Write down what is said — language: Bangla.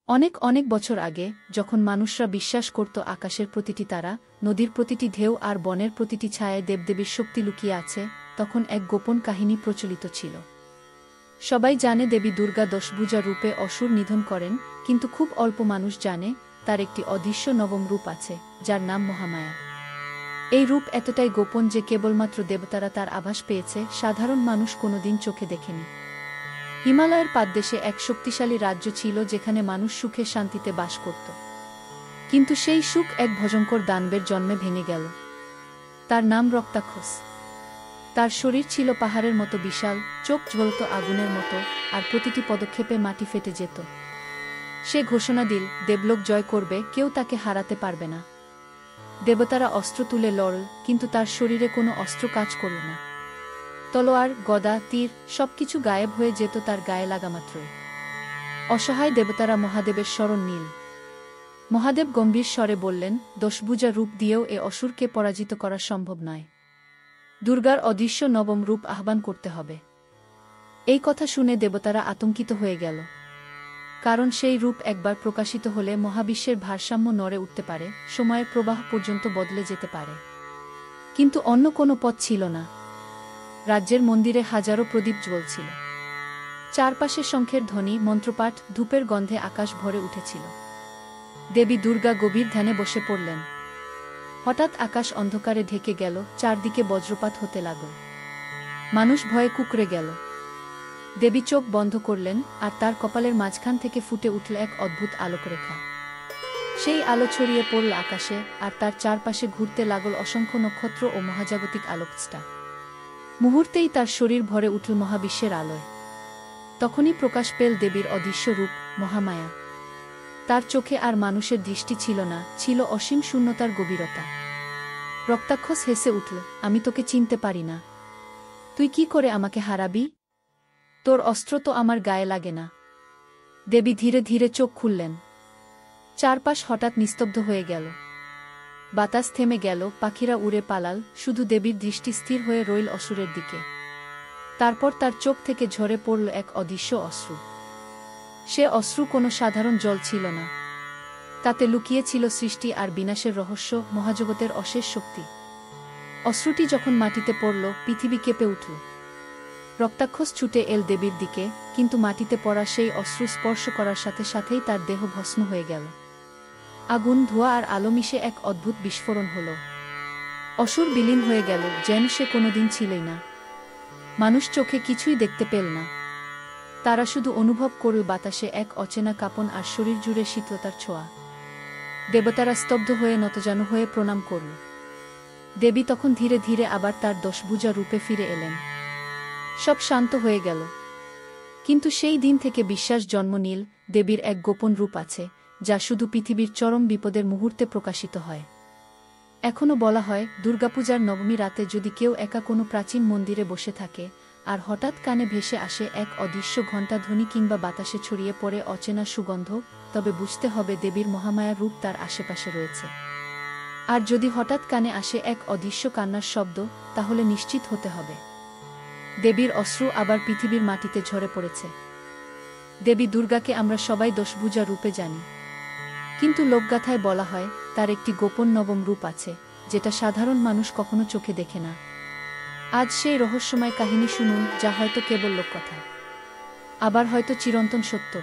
অনেক অনেক বছর আগে যখন মানুষরা বিশ্বাস করত আকাশের প্রতিটি তারা, নদীর প্রতিটি ঢেউ আর বনের প্রতিটি ছায়ায় দেবদেবীর শক্তি লুকিয়ে আছে, তখন এক গোপন কাহিনী প্রচলিত ছিল। সবাই জানে দেবী দুর্গা দশভুজা রূপে অসুর নিধন করেন, কিন্তু খুব অল্প মানুষ জানে তার একটি অদৃশ্য নবম রূপ আছে, যার নাম মহামায়া। এই রূপ এতটাই গোপন যে কেবলমাত্র দেবতারা তার আভাস পেয়েছে, সাধারণ মানুষ কোনোদিন চোখে দেখেনি। হিমালয়ের পাদদেশে এক শক্তিশালী রাজ্য ছিল যেখানে মানুষ সুখে শান্তিতে বাস করত। কিন্তু সেই সুখ এক ভয়ঙ্কর দানবের জন্মে ভেঙে গেল। তার নাম রক্তাক্ষস। তার শরীর ছিল পাহাড়ের মতো বিশাল, চোখ জ্বলত আগুনের মতো, আর প্রতিটি পদক্ষেপে মাটি ফেটে যেত। সে ঘোষণা দিল, দেবলোক জয় করবে, কেউ তাকে হারাতে পারবে না। দেবতারা অস্ত্র তুলে লড়ল, কিন্তু তার শরীরে কোনো অস্ত্র কাজ করল না। তলোয়ার, গদা, তীর সবকিছু গায়েব হয়ে যেত তার গায়ে লাগামাত্রই। অসহায় দেবতারা মহাদেবের শরণ নিল। মহাদেব গম্ভীর স্বরে বললেন, দশভুজা রূপ দিয়েও এ অসুরকে পরাজিত করা সম্ভব নয়। দুর্গার অদৃশ্য নবম রূপ আহ্বান করতে হবে। এই কথা শুনে দেবতারা আতঙ্কিত হয়ে গেল। কারণ সেই রূপ একবার প্রকাশিত হলে মহাবিশ্বের ভারসাম্য নড়ে উঠতে পারে, সময়ের প্রবাহ পর্যন্ত বদলে যেতে পারে। কিন্তু অন্য কোনো পথ ছিল না। রাজ্যের মন্দিরে হাজারো প্রদীপ জ্বলছিল। চারপাশে শঙ্খের ধ্বনি, মন্ত্রপাঠ, ধূপের গন্ধে আকাশ ভরে উঠেছিল। দেবী দুর্গা গভীর ধ্যানে বসে পড়লেন। হঠাৎ আকাশ অন্ধকারে ঢেকে গেল, চারদিকে বজ্রপাত হতে লাগল। মানুষ ভয়ে কুঁকড়ে গেল। দেবী চোখ বন্ধ করলেন, আর তার কপালের মাঝখান থেকে ফুটে উঠল এক অদ্ভুত আলোকরেখা। সেই আলো ছড়িয়ে পড়ল আকাশে, আর তার চারপাশে ঘুরতে লাগল অসংখ্য নক্ষত্র ও মহাজাগতিক আলোকস্টার। মুহূর্তেই তার শরীর ভরে উঠল মহাবিশ্বের আলোয়। তখনই প্রকাশ পেল দেবীর অদৃশ্য রূপ, মহামায়া। তার চোখে আর মানুষের দৃষ্টি ছিল না, ছিল অসীম শূন্যতার গভীরতা। রক্তাক্ষস হেসে উঠল, আমি তোকে চিনতে পারি না। তুই কি করে আমাকে হারাবি? তোর অস্ত্র তো আমার গায়ে লাগে না। দেবী ধীরে ধীরে চোখ খুললেন। চারপাশ হঠাৎ নিস্তব্ধ হয়ে গেল। বাতাস থেমে গেল, পাখিরা উড়ে পালাল, শুধু দেবীর দৃষ্টি স্থির হয়ে রইল অসুরের দিকে। তারপর তার চোখ থেকে ঝরে পড়ল এক অদৃশ্য অশ্রু। সে অশ্রু কোনো সাধারণ জল ছিল না। তাতে লুকিয়ে ছিল সৃষ্টি আর বিনাশের রহস্য, মহাজগতের অশেষ শক্তি। অশ্রুটি যখন মাটিতে পড়ল, পৃথিবী কেঁপে উঠল। রক্তাক্ষস ছুটে এল দেবীর দিকে, কিন্তু মাটিতে পড়া সেই অশ্রু স্পর্শ করার সাথে সাথেই তার দেহ ভস্ম হয়ে গেল। আগুন, ধোঁয়া আর আলো মিশে এক অদ্ভুত বিস্ফোরণ হল। অসুর বিলীন হয়ে গেল, যেন সে কোনোদিন ছিলই না। মানুষ চোখে কিছুই দেখতে পেল না। তারা শুধু অনুভব করল বাতাসে এক অচেনা কাঁপন আর শরীর জুড়ে শীতলতার ছোঁয়া। দেবতারা স্তব্ধ হয়ে নতজানু হয়ে প্রণাম করল। দেবী তখন ধীরে ধীরে আবার তার দশভুজা রূপে ফিরে এলেন। সব শান্ত হয়ে গেল। কিন্তু সেই দিন থেকে বিশ্বাস জন্ম নিল, দেবীর এক গোপন রূপ আছে, যা শুধু পৃথিবীর চরম বিপদের মুহূর্তে প্রকাশিত হয়। এখনও বলা হয়, দুর্গাপূজার নবমী রাতে যদি কেউ একা কোনো প্রাচীন মন্দিরে বসে থাকে, আর হঠাৎ কানে ভেসে আসে এক অদৃশ্য ঘণ্টাধ্বনি কিংবা বাতাসে ছড়িয়ে পড়ে অচেনা সুগন্ধ, তবে বুঝতে হবে দেবীর মহামায়ার রূপ তার আশেপাশে রয়েছে। আর যদি হঠাৎ কানে আসে এক অদৃশ্য কান্নার শব্দ, তাহলে নিশ্চিত হতে হবে দেবীর অশ্রু আবার পৃথিবীর মাটিতে ঝরে পড়েছে। দেবী দুর্গাকে আমরা সবাই দশভুজা রূপে জানি, কিন্তু লোকগাথায় বলা হয় তার একটি গোপন নবম রূপ আছে, যেটা সাধারণ মানুষ কখনো চোখে দেখে না। আজ সেই রহস্যময় কাহিনী শুনুন, যা হয়তো কেবল লোককথা, আবার হয়তো চিরন্তন সত্য।